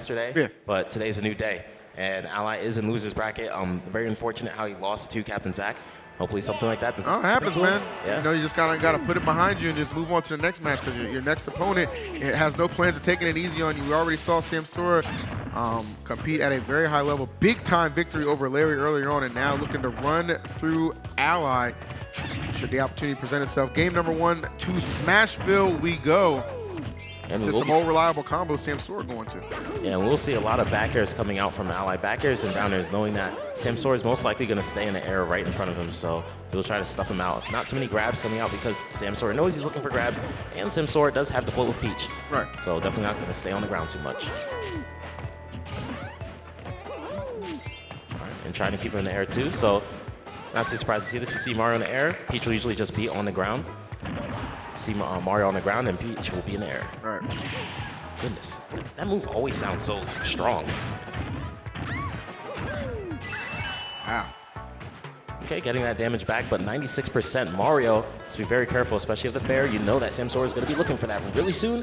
yesterday, Yeah. but today's a new day. And Ally is in loser's bracket. Very unfortunate how he lost to Captain Zach. Hopefully something like that doesn't Oh, it happens, to him. man. Yeah. You know, you just gotta put it behind you and just move on to the next match. Because your next opponent it has no plans of taking it easy on you. We already saw Samsora compete at a very high level. Big time victory over Larry earlier on, and now looking to run through Ally should the opportunity present itself. Game number 1 to Smashville we go. And Just some old reliable combos Samsora going to. Yeah, and we'll see a lot of back airs coming out from Ally. Back airs and down airs, knowing that Samsora is most likely going to stay in the air right in front of him, so he'll try to stuff him out. Not too many grabs coming out because Samsora knows he's looking for grabs, and Samsora does have the float with Peach. Right. So definitely not going to stay on the ground too much. All right, and trying to keep him in the air too, so not too surprised to see this. To see Mario in the air, Peach will usually just be on the ground. See Mario on the ground, and Peach will be in the air. All right. Goodness, that move always sounds so strong. Wow. Okay, getting that damage back, but 96%. Mario, let's be very careful, especially at the fair. You know that Samsora is going to be looking for that really soon.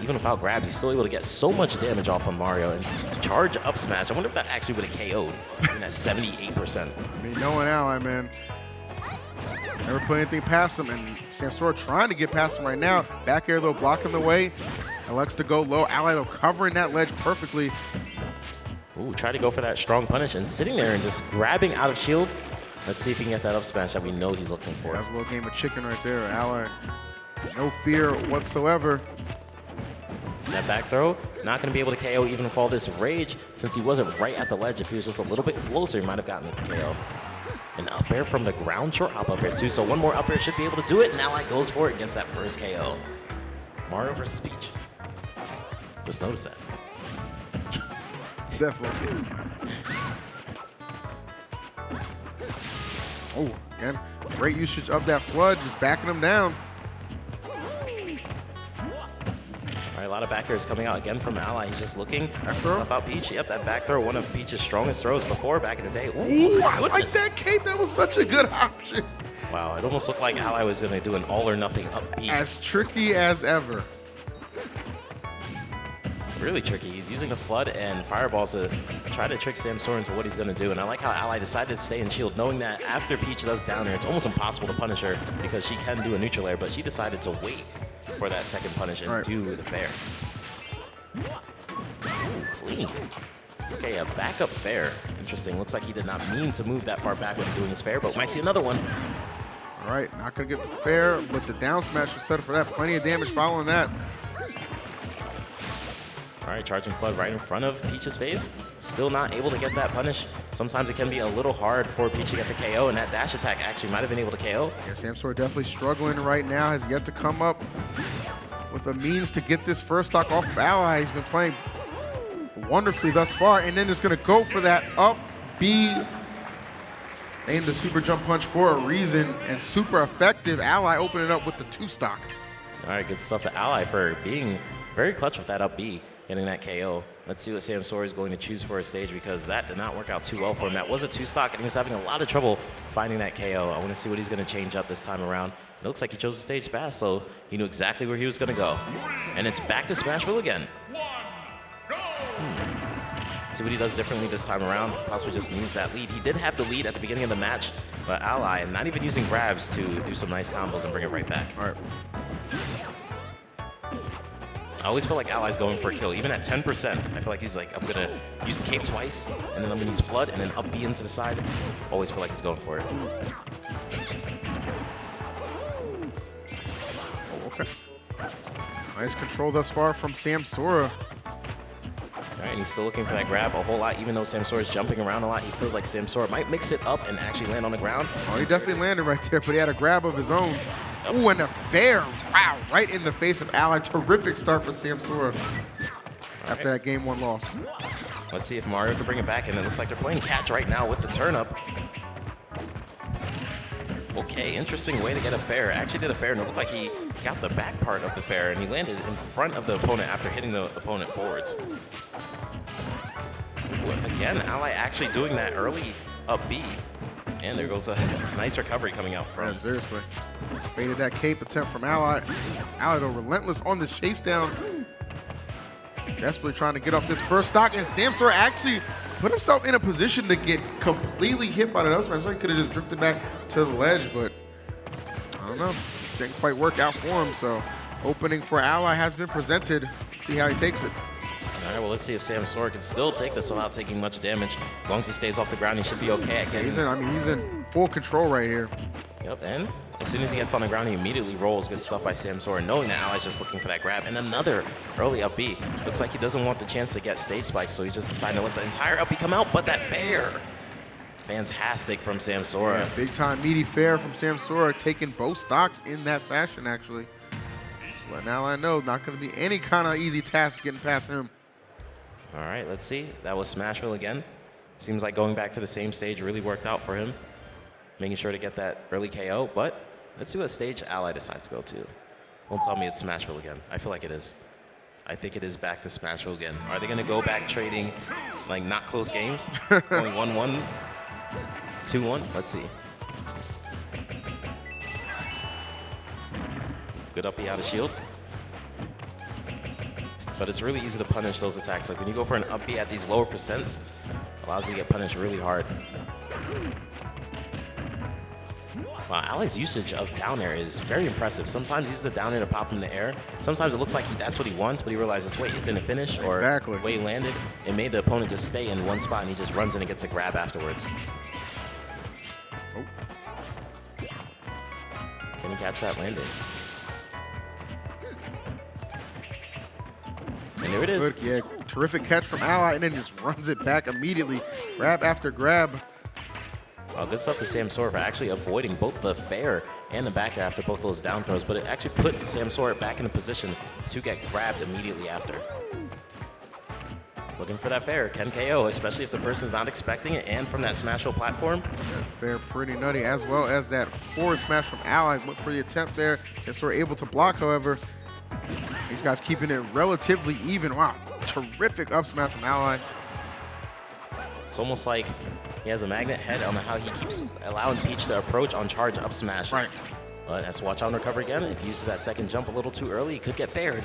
Even without grabs, he's still able to get so much damage off of Mario. And charge up smash, I wonder if that actually would have KO'd. I mean, that's 78%. I mean, knowing Ally, man. Never put anything past him, and Samsora trying to get past him right now. Back air, though, blocking the way. Elects to go low. Ally, though, covering that ledge perfectly. Ooh, try to go for that strong punish and sitting there and just grabbing out of shield. Let's see if he can get that up smash that we know he's looking for. That's a little game of chicken right there. Ally, no fear whatsoever. That back throw, not going to be able to KO even with all this rage, since he wasn't right at the ledge. If he was just a little bit closer, he might have gotten the KO. An up air from the ground, short hop up air too. So one more up air should be able to do it. And Ally goes for it against that first KO. Mario versus Peach. Just notice that. Definitely. Oh, again, great usage of that flood, just backing him down. All right, a lot of back airs coming out again from Ally. He's just looking to throw? stuff out Peach. Yep, that back throw, one of Peach's strongest throws before back in the day. Ooh, my I like goodness. that cape. That was such a good option. Wow, it almost looked like Ally was going to do an all or nothing up Peach. As tricky as ever. Really tricky. He's using the flood and fireballs to try to trick Samsora into what he's going to do. And I like how Ally decided to stay in shield, knowing that after Peach does down air, it's almost impossible to punish her because she can do a neutral air, but she decided to wait for that second punish and do the fair. Ooh, clean. Okay, a backup fair. Interesting. Looks like he did not mean to move that far back when doing his fair, but we might see another one. All right, not going to get the fair, but the down smash was set up for that. Plenty of damage following that. All right, charging flood right in front of Peach's face. Still not able to get that punish. Sometimes it can be a little hard for Peach to get the KO, and that dash attack actually might have been able to KO. Yeah, Samsora definitely struggling right now. Has yet to come up with a means to get this first stock off of Ally. He's been playing wonderfully thus far, and then just going to go for that up B. Aimed the super jump punch for a reason, and super effective. Ally opening up with the 2 stock. All right, good stuff to Ally for being very clutch with that up B, getting that KO. Let's see what Samsora is going to choose for a stage, because that did not work out too well for him. That was a 2 stock, and he was having a lot of trouble finding that KO. I want to see what he's going to change up this time around. It looks like he chose the stage fast, so he knew exactly where he was going to go. And it's back to Smashville again. See what he does differently this time around. Possibly just needs that lead. He did have the lead at the beginning of the match, but Ally, and not even using grabs to do some nice combos and bring it right back. All right. I always feel like Ally's going for a kill. Even at 10%, I feel like he's like, I'm going to use the cape twice, and then I'm going to use flood, and then up B into the side. Always feel like he's going for it. Oh, okay. Nice control thus far from Samsora. All right, and he's still looking for that grab a whole lot. Even though Samsora is jumping around a lot, he feels like Samsora might mix it up and actually land on the ground. Oh, he definitely landed right there, but he had a grab of his own. Ooh, and a fair. Wow, right in the face of Ally. Terrific start for Samsora after that game 1 loss. Let's see if Mario can bring it back, and it looks like they're playing catch right now with the turn up. Okay, interesting way to get a fair. Actually did a fair, and it looked like he got the back part of the fair, and he landed in front of the opponent after hitting the opponent forwards. Ooh, again, Ally actually doing that early up B. And there goes a nice recovery coming out from. Yeah, seriously. Baited that cape attempt from Ally. Ally, though, relentless on this chase down. Desperately trying to get off this first stock, and Samsora actually put himself in a position to get completely hit by that up smash. He could have just drifted back to the ledge, but I don't know. Didn't quite work out for him, so opening for Ally has been presented. See how he takes it. All right, well, let's see if Samsora can still take this without taking much damage. As long as he stays off the ground, he should be okay at getting... He's in full control right here. Yep, and as soon as he gets on the ground, he immediately rolls. Good stuff by Samsora, knowing that Ally's just looking for that grab. And another early up B. Looks like he doesn't want the chance to get stage spikes, so he just decided to let the entire up B come out, but that fair. Fantastic from Samsora. Yeah, big time meaty fair from Samsora, taking both stocks in that fashion, actually. Just letting Ally know, not going to be any kind of easy task getting past him. All right, let's see. That was Smashville again. Seems like going back to the same stage really worked out for him. Making sure to get that early KO, but let's see what stage Ally decides to go to. Don't tell me it's Smashville again. I feel like it is. I think it is back to Smashville again. Are they going to go back trading, like, not close games? Going 1-1, 2-1? Let's see. Good up B out of shield. But it's really easy to punish those attacks. Like, when you go for an up B at these lower percents, allows you to get punished really hard. Wow, Ally's usage of down air is very impressive. Sometimes he uses the down air to pop in the air. Sometimes it looks like that's what he wants, but he realizes, wait, it didn't finish, or exactly. the way he landed, it made the opponent just stay in one spot, and he just runs in and gets a grab afterwards. Oh. Can he catch that landing? And there it is. Good, yeah, terrific catch from Ally, and then just runs it back immediately. Grab after grab. Well, good stuff to Samsora for actually avoiding both the fair and the back air after both those down throws, but it actually puts Samsora back in a position to get grabbed immediately after. Looking for that fair, can KO, especially if the person's not expecting it, and from that Smashville platform. That fair pretty nutty, as well as that forward smash from Ally. Went for the attempt there. Samsora able to block, however. These guys keeping it relatively even. Wow, terrific up smash from Ally. It's almost like he has a magnet head on how he keeps allowing Peach to approach on charge up smashes. Right. But has to watch out and recover again. If he uses that second jump a little too early, he could get faired.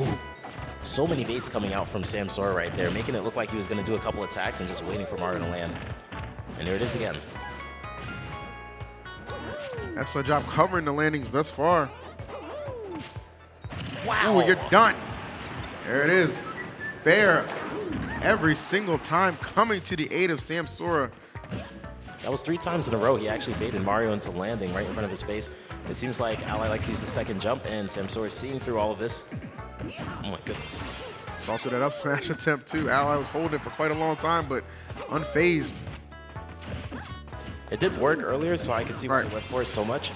Ooh. So many baits coming out from Samsora right there, making it look like he was going to do a couple attacks and just waiting for Mario to land. And there it is again. Excellent job covering the landings thus far. Wow. Ooh, you're done. There it is. Fair every single time, coming to the aid of Samsora. That was 3 times in a row he actually baited Mario into landing right in front of his face. It seems like Ally likes to use the second jump, and Samsora is seeing through all of this. Oh my goodness. Salted that up smash attempt too. Ally was holding it for quite a long time, but unfazed. It did work earlier, so I could see why it went for it so much.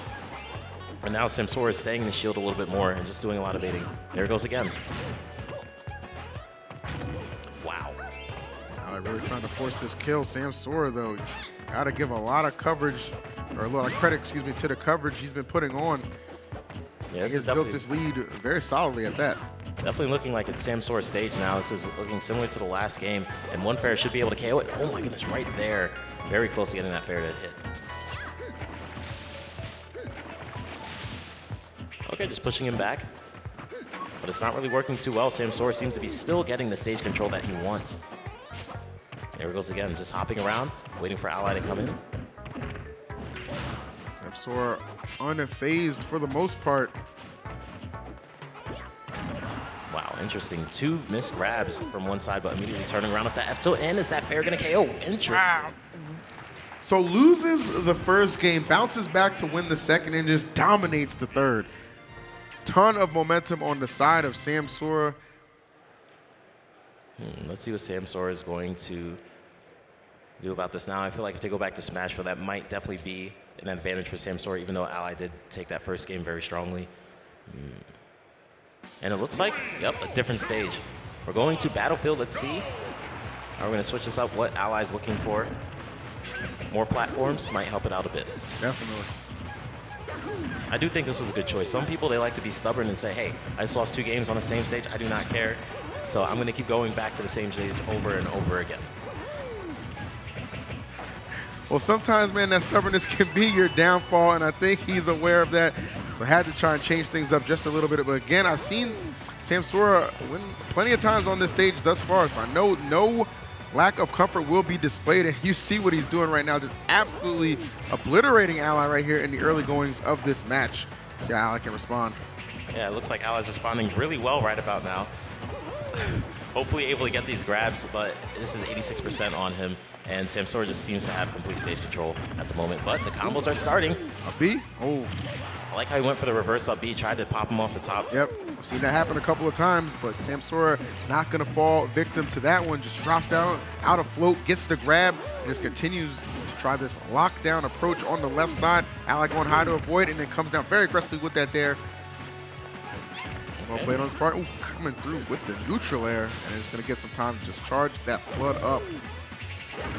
And now Samsora is staying in the shield a little bit more and just doing a lot of baiting. There it goes again. Wow. Ally really trying to force this kill. Samsora, though, got to give a lot of coverage, or a lot of credit, excuse me, to the coverage he's been putting on. Yeah, He's built this lead very solidly at that. Definitely looking like it's Samsora's stage now. This is looking similar to the last game, and one fair should be able to KO it. Oh my goodness, right there. Very close to getting that fair to hit. Okay, just pushing him back. But it's not really working too well. Samsora seems to be still getting the stage control that he wants. There he goes again, just hopping around, waiting for Ally to come in. Samsora unfazed for the most part. Wow, interesting. 2 missed grabs from one side, but immediately turning around with that F tilt. And is that fair going to KO? Interesting. Wow. So loses the first game, bounces back to win the second, and just dominates the third. Ton of momentum on the side of Samsora. Let's see what Samsora is going to do about this now. I feel like if they go back to Smashville, that might definitely be an advantage for Samsora, even though Ally did take that first game very strongly. And it looks like, yep, a different stage. We're going to Battlefield. Let's see. We're going to switch this up, what Ally's looking for. More platforms might help it out a bit. Definitely. I do think this was a good choice. Some people, they like to be stubborn and say, hey, I just lost 2 games on the same stage. I do not care. So I'm going to keep going back to the same stage over and over again. Well, sometimes, man, that stubbornness can be your downfall, and I think he's aware of that. So had to try and change things up just a little bit. But again, I've seen Samsora win plenty of times on this stage thus far, so I know no lack of comfort will be displayed, and you see what he's doing right now, just absolutely obliterating Ally right here in the early goings of this match. See how Ally can respond. Yeah, it looks like Ally's responding really well right about now. Hopefully able to get these grabs, but this is 86% on him, and Samsora just seems to have complete stage control at the moment. But the combos are starting. A B? Oh. I like how he went for the reverse up B, tried to pop him off the top. Yep, I've seen that happen a couple of times, but Samsora not gonna fall victim to that one. Just drops down, out of float, gets the grab, and just continues to try this lockdown approach on the left side. Ally going high to avoid, and then comes down very aggressively with that there. Well played on his part. Ooh, coming through with the neutral air, and it's gonna get some time to just charge that flood up.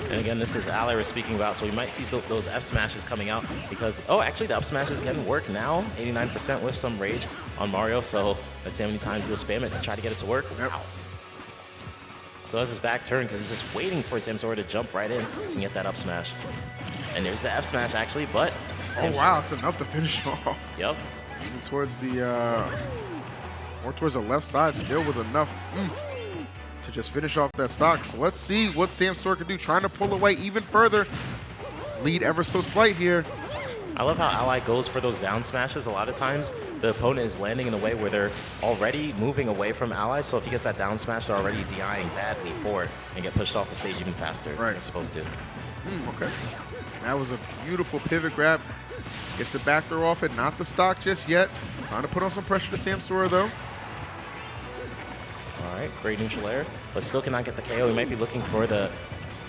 And again, this is Ally we're speaking about, so we might see those F smashes coming out because, oh, actually the up smashes can work now, 89% with some rage on Mario, so let's see how many times he'll spam it to try to get it to work. Yep. Wow. So that's his back turn because he's just waiting for Samsora to jump right in so he can get that up smash. And there's the F smash actually, but Oh wow, it's enough to finish off. Yep. Moving towards the more towards the left side, still with enough to just finish off that stock. So let's see what Samsora can do, trying to pull away even further. Lead ever so slight here. I love how Ally goes for those down smashes. A lot of times the opponent is landing in a way where they're already moving away from Ally, so if he gets that down smash, they're already DIing badly for it and get pushed off the stage even faster than they're supposed to. Okay. That was a beautiful pivot grab. Gets the back throw off it, not the stock just yet. Trying to put on some pressure to Samsora though. All right, great neutral air, but still cannot get the KO. He might be looking for the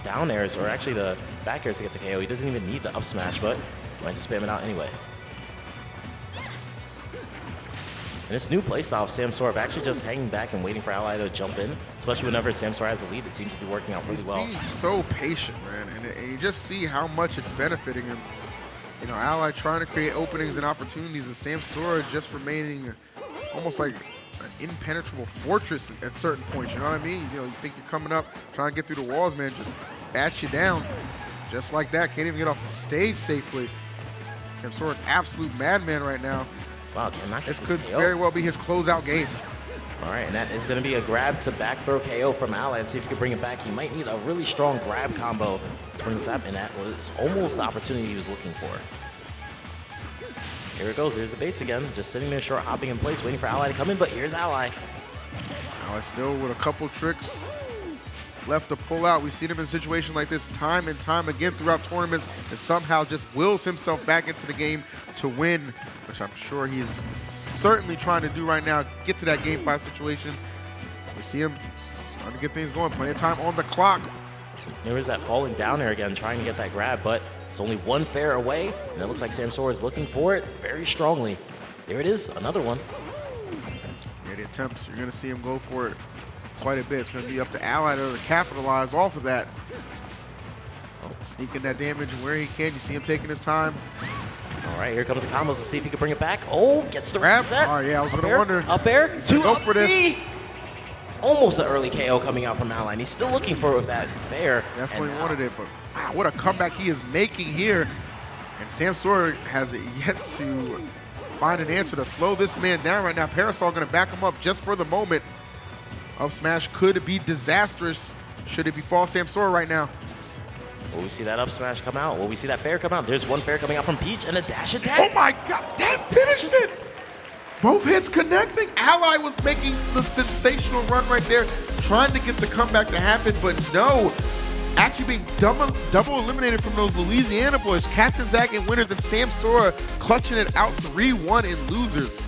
down airs, or actually the back airs to get the KO. He doesn't even need the up smash, but might just spam it out anyway. And this new playstyle of Samsora of actually just hanging back and waiting for Ally to jump in, especially whenever Samsora has a lead, it seems to be working out really well. He's being so patient, man, and you just see how much it's benefiting him. You know, Ally trying to create openings and opportunities, and Samsora just remaining almost like an impenetrable fortress at certain points. You know what I mean? You know, you think you're coming up, trying to get through the walls, man, just bats you down. Just like that, can't even get off the stage safely. Samsora an absolute madman right now. Wow, cannot get This this could KO. very well be his closeout game. All right, and that is going to be a grab to back throw KO from Ally. Let's see if he can bring it back. He might need a really strong grab combo to bring this up, and that was almost the opportunity he was looking for. Here it goes. There's the baits again. Just sitting there short hopping in place, waiting for Ally to come in, but here's Ally. Ally still with a couple tricks left to pull out. We've seen him in a situation like this time and time again throughout tournaments, and somehow just wills himself back into the game to win, which I'm sure he's certainly trying to do right now, get to that Game 5 situation. We see him starting to get things going. Plenty of time on the clock. There is that falling down there again, trying to get that grab, but it's only one fair away, and it looks like Samsora is looking for it very strongly. There it is, another one. Yeah, the attempts, you're going to see him go for it quite a bit. It's going to be up to Ally to capitalize off of that. Sneaking that damage where he can. You see him taking his time. All right, here comes the combos. Let's see if he can bring it back. Oh, gets the Grab. reset. Oh, yeah, I was going to wonder. Up air, two Go up for this. B. Almost an early KO coming out from Ally, and he's still looking for it with that fair. Definitely wanted it, but wow, what a comeback he is making here. And Samsora has yet to find an answer to slow this man down right now. Parasol going to back him up just for the moment. Up smash could be disastrous should it befall Samsora right now. Will we see that up smash come out? Will we see that fair come out? There's one fair coming out from Peach and a dash attack. Oh my God, that finished it! Both hits connecting. Ally was making the sensational run right there, trying to get the comeback to happen, but no. Actually being double eliminated from those Louisiana boys. Captain Zach and winners, and Samsora clutching it out 3-1 in losers.